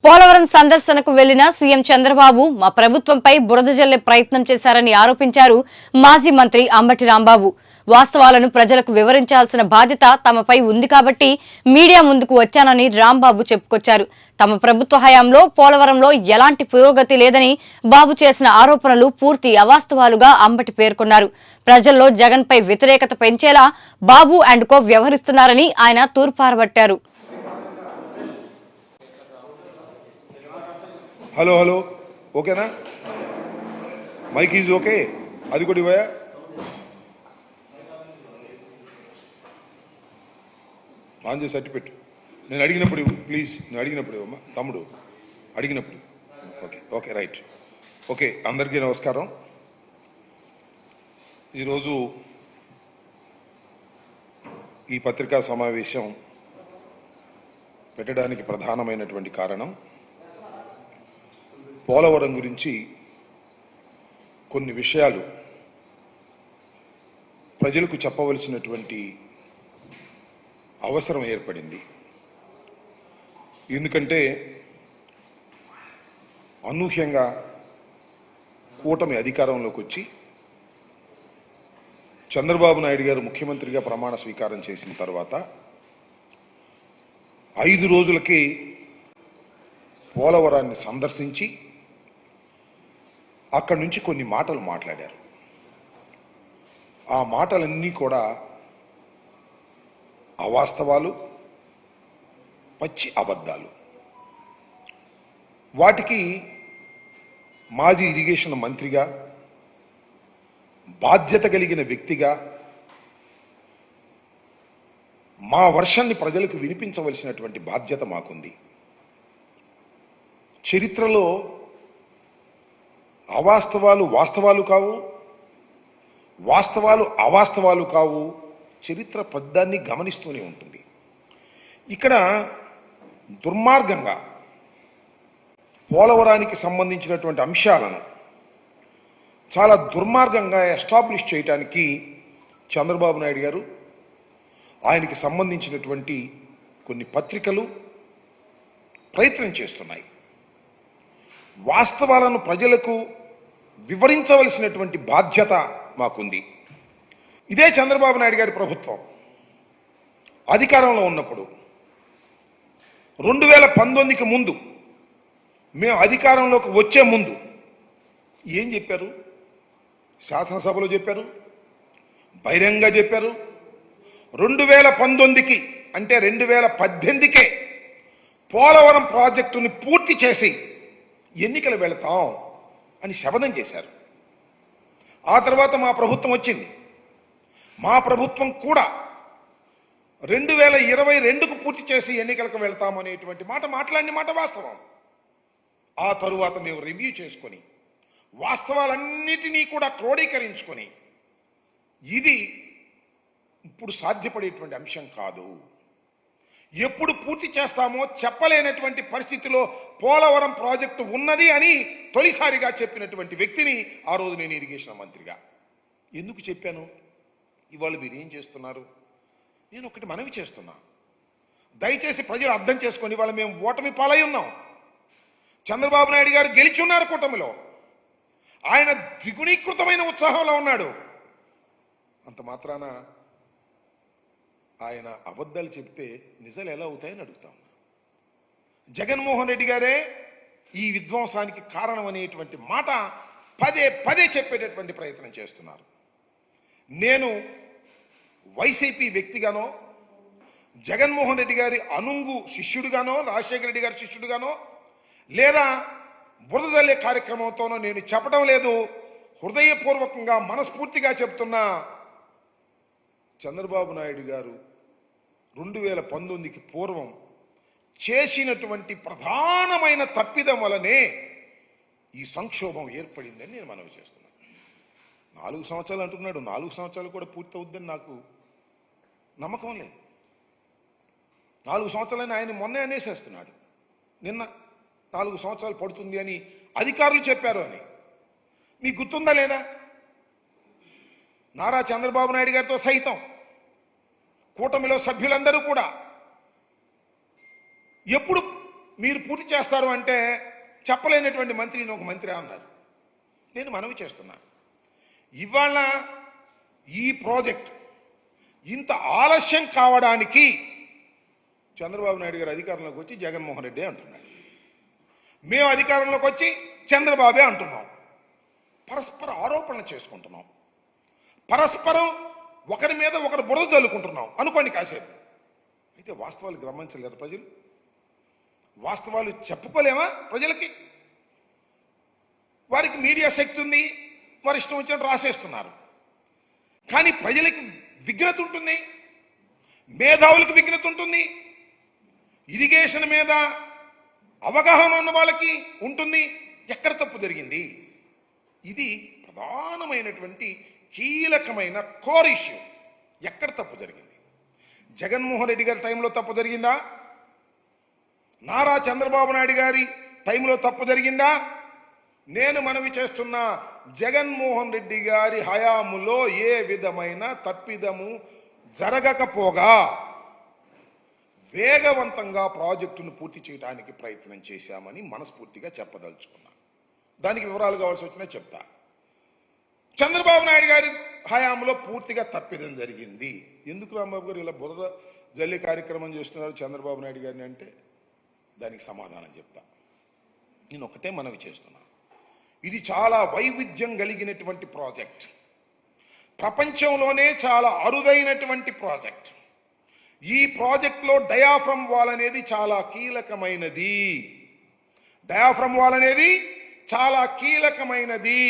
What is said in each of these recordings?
పోలవరం సందర్శనకు వెళ్లిన సీఎం చంద్రబాబు మా ప్రభుత్వంపై బురద జల్లే ప్రయత్నం చేశారని ఆరోపించారు మాజీ మంత్రి అంబటి రాంబాబు. వాస్తవాలను ప్రజలకు వివరించాల్సిన బాధ్యత తమపై ఉంది కాబట్టి మీడియా ముందుకు వచ్చానని రాంబాబు చెప్పుకొచ్చారు. తమ ప్రభుత్వ హయాంలో పోలవరంలో ఎలాంటి పురోగతి లేదని బాబు చేసిన ఆరోపణలు పూర్తి అవాస్తవాలుగా అంబటి పేర్కొన్నారు. ప్రజల్లో జగన్పై వ్యతిరేకత పెంచేలా బాబు అండ్ కో వ్యవహరిస్తున్నారని ఆయన తూర్పారబట్టారు. హలో హలో ఓకేనా? Mic is okay? అది కూడా ఇవ్వయా? ఆన్ చేసి అట్టి పెట్టు. నేను అడిగినప్పుడు ప్లీజ్, నేను అడిగినప్పుడు ఇవ్వమ్మా తమ్ముడు, అడిగినప్పుడు. Okay okay right. ఓకే, అందరికీ నమస్కారం. ఈరోజు ఈ పత్రికా సమావేశం పెట్టడానికి ప్రధానమైనటువంటి కారణం పోలవరం గురించి కొన్ని విషయాలు ప్రజలకు చెప్పవలసినటువంటి అవసరం ఏర్పడింది. ఎందుకంటే అనూహ్యంగా కూటమి అధికారంలోకి వచ్చి చంద్రబాబు నాయుడు గారు ముఖ్యమంత్రిగా ప్రమాణ స్వీకారం చేసిన తర్వాత 5 రోజులకి పోలవరాన్ని సందర్శించి అక్కడి నుంచి కొన్ని మాటలు మాట్లాడారు. ఆ మాటలన్నీ కూడా అవాస్తవాలు, పచ్చి అబద్ధాలు. వాటికి మాజీ ఇరిగేషన్ మంత్రిగా, బాధ్యత కలిగిన వ్యక్తిగా మా వర్షాన్ని ప్రజలకు వినిపించవలసినటువంటి బాధ్యత మాకుంది. చరిత్రలో అవాస్తవాలు వాస్తవాలు కావు, వాస్తవాలు అవాస్తవాలు కావు. చరిత్ర పెద్దాన్ని గమనిస్తూనే ఉంటుంది. ఇక్కడ దుర్మార్గంగా పోలవరానికి సంబంధించినటువంటి అంశాలను చాలా దుర్మార్గంగా ఎస్టాబ్లిష్ చేయడానికి చంద్రబాబు నాయుడు గారు, ఆయనకి సంబంధించినటువంటి కొన్ని పత్రికలు ప్రయత్నం చేస్తున్నాయి. వాస్తవాలను ప్రజలకు వివరించవలసినటువంటి బాధ్యత మాకుంది. ఇదే చంద్రబాబు నాయుడు గారి ప్రభుత్వం అధికారంలో ఉన్నప్పుడు 2019కి ముందు, మేము అధికారంలోకి వచ్చే ముందు ఏం చెప్పారు? శాసనసభలో చెప్పారు, బహిరంగంగా చెప్పారు. 2019కి అంటే 2018కే పోలవరం ప్రాజెక్టుని పూర్తి చేసి ఎన్నికలు వెళతాం అని శపథం చేశారు. ఆ తర్వాత మా ప్రభుత్వం వచ్చింది. మా ప్రభుత్వం కూడా 2022కు పూర్తి చేసి ఎన్నికలకు వెళ్తామనేటువంటి మాట మాట్లాడిన మాట వాస్తవం. ఆ తరువాత మేము రివ్యూ చేసుకొని వాస్తవాలన్నిటినీ కూడా క్రోడీకరించుకొని ఇది ఇప్పుడు సాధ్యపడేటువంటి అంశం కాదు, ఎప్పుడు పూర్తి చేస్తామో చెప్పలేనటువంటి పరిస్థితిలో పోలవరం ప్రాజెక్టు ఉన్నది అని తొలిసారిగా చెప్పినటువంటి వ్యక్తిని ఆ రోజు నేను ఇరిగేషన్ మంత్రిగా. ఎందుకు చెప్పాను? ఇవాళ మీరు ఏం చేస్తున్నారు? నేను ఒకటి మనవి చేస్తున్నా, దయచేసి ప్రజలు అర్థం చేసుకొని, ఇవాళ మేము ఓటమి పాలై ఉన్నాం. చంద్రబాబు నాయుడు గారు గెలిచి ఉన్నారు కూటమిలో. ఆయన ద్విగుణీకృతమైన ఉత్సాహంలో ఉన్నాడు. అంత మాత్రాన ఆయన అబద్ధాలు చెప్తే నిజాలు ఎలా అవుతాయని అడుగుతాం. జగన్మోహన్ రెడ్డి గారే ఈ విధ్వంసానికి కారణం అనేటువంటి మాట పదే పదే చెప్పేటటువంటి ప్రయత్నం చేస్తున్నారు. నేను వైసీపీ వ్యక్తిగానో, జగన్మోహన్ రెడ్డి గారి అనుంగు శిష్యుడిగానో, రాజశేఖర రెడ్డి గారి శిష్యుడిగానో, లేదా బురద జల్లే కార్యక్రమంతోనో నేను చెప్పడం లేదు. హృదయపూర్వకంగా మనస్ఫూర్తిగా చెప్తున్నా, చంద్రబాబు నాయుడు గారు 2019కి పూర్వం చేసినటువంటి ప్రధానమైన తప్పిదం వలనే ఈ సంక్షోభం ఏర్పడిందని నేను మనవి చేస్తున్నాను. 4 సంవత్సరాలు అంటున్నాడు, 4 సంవత్సరాలు కూడా పూర్తవుద్దని నాకు నమ్మకం లేదు. 4 సంవత్సరాలని ఆయన మొన్నే అనేసేస్తున్నాడు. నిన్న 4 సంవత్సరాలు పడుతుంది అని అధికారులు చెప్పారు అని మీకు గుర్తుందా లేదా? నారా చంద్రబాబు నాయుడు గారితో సైతం కూటమిలో సభ్యులందరూ కూడా ఎప్పుడు మీరు పూర్తి చేస్తారు అంటే చెప్పలేనటువంటి మంత్రి ఒక మంత్రి అన్నారు. నేను మనవి చేస్తున్నా, ఇవాళ ఈ ప్రాజెక్ట్ ఇంత ఆలస్యం కావడానికి చంద్రబాబు నాయుడు గారు అధికారంలోకి వచ్చి జగన్మోహన్ రెడ్డి అంటున్నాడు, మేము అధికారంలోకి వచ్చి చంద్రబాబే అంటున్నాం. పరస్పర ఆరోపణలు చేసుకుంటున్నాం, పరస్పరం ఒకరి మీద ఒకరు బురద జల్లుకుంటున్నాం అనుకోండి కాసేపు. అయితే వాస్తవాలు గమనించలేరు ప్రజలు, వాస్తవాలు చెప్పుకోలేమా ప్రజలకి? వారికి మీడియా శక్తి ఉంది, వారి ఇష్టం వచ్చినట్టు రాసేస్తున్నారు. కానీ ప్రజలకు విఘ్నత ఉంటుంది, మేధావులకు విఘ్నత ఉంటుంది, ఇరిగేషన్ మీద అవగాహన ఉన్న వాళ్ళకి ఉంటుంది. ఎక్కడ తప్పు జరిగింది? ఇది ప్రధానమైనటువంటి కీలకమైన కోర్ ఇష్యూ. ఎక్కడ తప్పు జరిగింది? జగన్మోహన్ రెడ్డి గారి టైంలో తప్పు జరిగిందా? నారా చంద్రబాబు నాయుడు గారి టైంలో తప్పు జరిగిందా? నేను మనవి చేస్తున్న జగన్మోహన్ రెడ్డి గారి హయాములో ఏ విధమైన తప్పిదము జరగకపోగా వేగవంతంగా ప్రాజెక్టును పూర్తి చేయడానికి ప్రయత్నం చేశామని మనస్ఫూర్తిగా చెప్పదలుచుకున్నా. దానికి వివరాలు కావాల్సి వచ్చినా చెప్తా. చంద్రబాబు నాయుడు గారి హయాంలో పూర్తిగా తప్పిదం జరిగింది. ఎందుకు రాంబాబు గారు ఇలా బురద జల్లి కార్యక్రమం చేస్తున్నారు చంద్రబాబు నాయుడు గారిని అంటే దానికి సమాధానం చెప్తా. నేను ఒకటే మనవి చేస్తున్నా, ఇది చాలా వైవిధ్యం కలిగినటువంటి ప్రాజెక్ట్, ప్రపంచంలోనే చాలా అరుదైనటువంటి ప్రాజెక్ట్. ఈ ప్రాజెక్ట్లో డయాఫ్రమ్ వాల్ అనేది చాలా కీలకమైనది. డయాఫ్రమ్ వాల్ అనేది చాలా కీలకమైనది.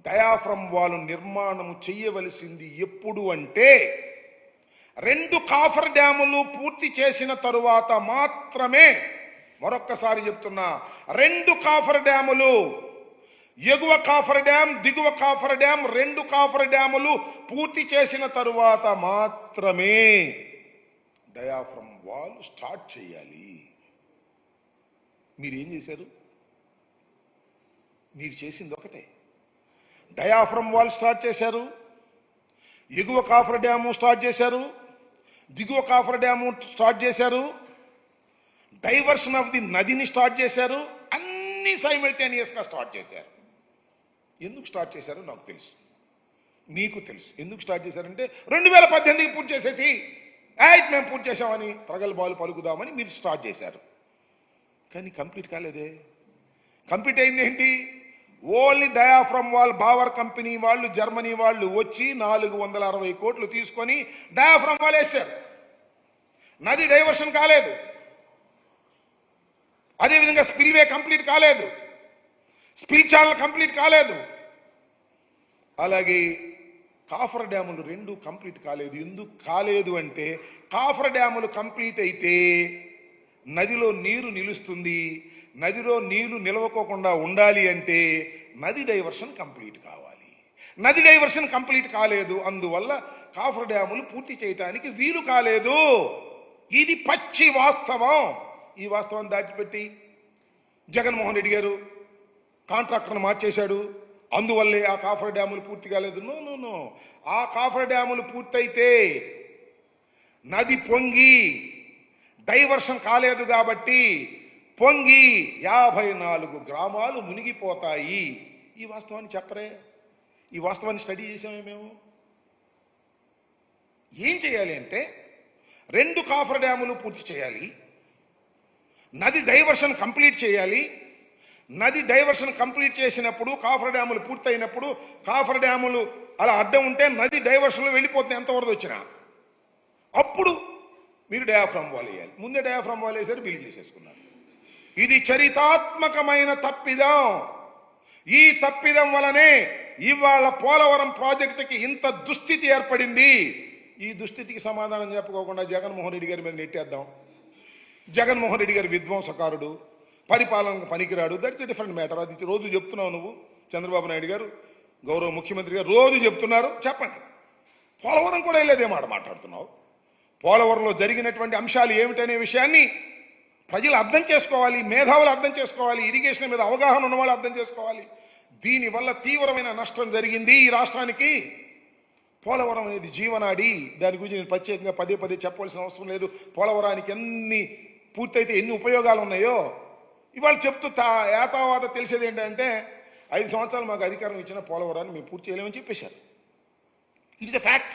డయాఫ్రమ్ వాల్ నిర్మాణం చేయవలసింది ఎప్పుడు అంటే 2 కాఫర్ డ్యాములు పూర్తి చేసిన తరువాత మాత్రమే. మరొక్కసారి చెప్తున్నా, 2 కాఫర్ డ్యాములు, ఎగువ కాఫర్ డ్యామ్, దిగువ కాఫర్ డ్యామ్, 2 కాఫర్ డ్యాములు పూర్తి చేసిన తరువాత మాత్రమే డయాఫ్రమ్ వాల్ స్టార్ట్ చేయాలి. మీరేం చేశారు? మీరు చేసింది ఒకటే, డయాఫ్రమ్ వాల్ స్టార్ట్ చేశారు, ఎగువ కాఫర్ డ్యాము స్టార్ట్ చేశారు, దిగువ కాఫర్ డ్యాము స్టార్ట్ చేశారు, డైవర్షన్ ఆఫ్ ది నదిని స్టార్ట్ చేశారు. అన్ని సైమల్టేనియస్గా స్టార్ట్ చేశారు. ఎందుకు స్టార్ట్ చేశారో నాకు తెలుసు, మీకు తెలుసు. ఎందుకు స్టార్ట్ చేశారంటే 2018కి పూర్తి చేసేసి మేము పూర్తి చేసామని ప్రగల్భాలు పలుకుదామని మీరు స్టార్ట్ చేశారు. కానీ కంప్లీట్ కాలేదే. కంప్లీట్ అయింది ఏంటి? Only diaphragm wall Bauer company వాళ్ళు, జర్మనీ వాళ్ళు వచ్చి 460 కోట్లు తీసుకొని డయాఫ్రమ్ వాల్ వేశారు. నది డైవర్షన్ కాలేదు. అదేవిధంగా స్పిల్వే కంప్లీట్ కాలేదు, స్పిల్ ఛానల్ కంప్లీట్ కాలేదు. అలాగే కాఫర్ డ్యాములు 2 కంప్లీట్ కాలేదు. ఎందుకు కాలేదు అంటే కాఫర్ డ్యాములు కంప్లీట్ అయితే నదిలో నీరు నిలుస్తుంది. నదిలో నీళ్లు నిలవకోకుండా ఉండాలి అంటే నది డైవర్షన్ కంప్లీట్ కావాలి. నది డైవర్షన్ కంప్లీట్ కాలేదు, అందువల్ల కాఫర్ డ్యాములు పూర్తి చేయటానికి వీలు కాలేదు. ఇది పచ్చి వాస్తవం. ఈ వాస్తవాన్ని దాటిపెట్టి జగన్మోహన్ రెడ్డి గారు కాంట్రాక్టర్ను మార్చేశాడు, అందువల్లే ఆ కాఫర్ డ్యాములు పూర్తి కాలేదు. నో నో నో, ఆ కాఫర్ డ్యాములు పూర్తయితే నది పొంగి డైవర్షన్ కాలేదు కాబట్టి పొంగి 54 గ్రామాలు మునిగిపోతాయి. ఈ వాస్తవాన్ని చెప్పరే? ఈ వాస్తవాన్ని స్టడీ చేసామే మేము. ఏం చేయాలి అంటే 2 కాఫర్ డ్యాములు పూర్తి చేయాలి, నది డైవర్షన్ కంప్లీట్ చేయాలి. నది డైవర్షన్ కంప్లీట్ చేసినప్పుడు కాఫర్ డ్యాములు పూర్తయినప్పుడు కాఫర్ డ్యాములు అలా అడ్డం ఉంటే నది డైవర్షన్లో వెళ్ళిపోతుంది ఎంత వరద వచ్చినా. అప్పుడు మీరు డయాఫ్రమ్ వాల్ వేయాలి. ముందే డయాఫ్రమ్ వాల్ వేసారు, బిల్ చేసేసుకున్నారు. ఇది చరితాత్మకమైన తప్పిదం. ఈ తప్పిదం వలనే ఇవాళ పోలవరం ప్రాజెక్టుకి ఇంత దుస్థితి ఏర్పడింది. ఈ దుస్థితికి సమాధానం చెప్పుకోకుండా జగన్మోహన్ రెడ్డి గారి మీద నెట్టేద్దాం. జగన్మోహన్ రెడ్డి గారి విధ్వంసకారుడు, పరిపాలనకు పనికిరాడు. That's a different matter. అది రోజు చెప్తున్నావు నువ్వు, చంద్రబాబు నాయుడు గారు గౌరవ ముఖ్యమంత్రి గారు రోజు చెప్తున్నారు. చెప్పండి, పోలవరం కూడా వెళ్ళేదే మాట మాట్లాడుతున్నావు. పోలవరంలో జరిగినటువంటి అంశాలు ఏమిటనే విషయాన్ని ప్రజలు అర్థం చేసుకోవాలి, మేధావులు అర్థం చేసుకోవాలి, ఇరిగేషన్ మీద అవగాహన ఉన్న వాళ్ళు అర్థం చేసుకోవాలి. దీనివల్ల తీవ్రమైన నష్టం జరిగింది ఈ రాష్ట్రానికి. పోలవరం అనేది జీవనాడి. దాని గురించి నేను ప్రత్యేకంగా పదే చెప్పవలసిన అవసరం లేదు. పోలవరానికి ఎన్ని పూర్తయితే ఎన్ని ఉపయోగాలు ఉన్నాయో ఇవాళ చెప్తూ ఏతావాత తెలిసేది ఏంటంటే 5 సంవత్సరాలు మాకు అధికారం ఇచ్చిన పోలవరాన్ని మేము పూర్తి చేయలేమని చెప్పేశారు. It's a fact.